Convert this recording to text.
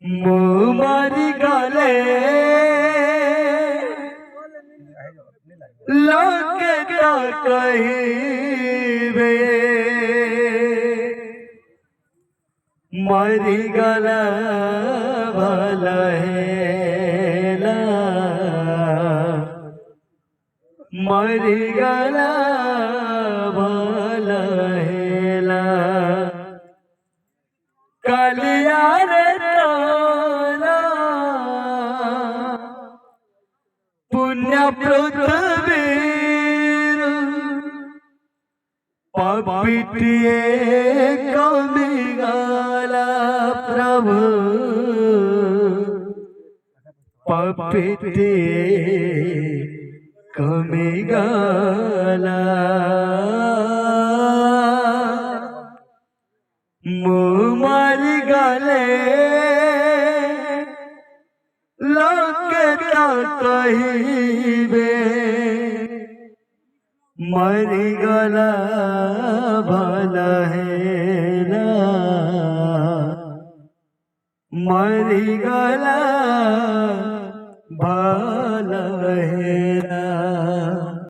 मारी गले लोग कहिबे मरी गला भला हेला मरी गला भला हेला कलिया रे तारा पुण्य पृथ्वी पपिटिए कमी गाला प्रभु पपिटिए कमी गाला मर गले लोग कहिबे मर गला भला हेला मर गला भला हेला।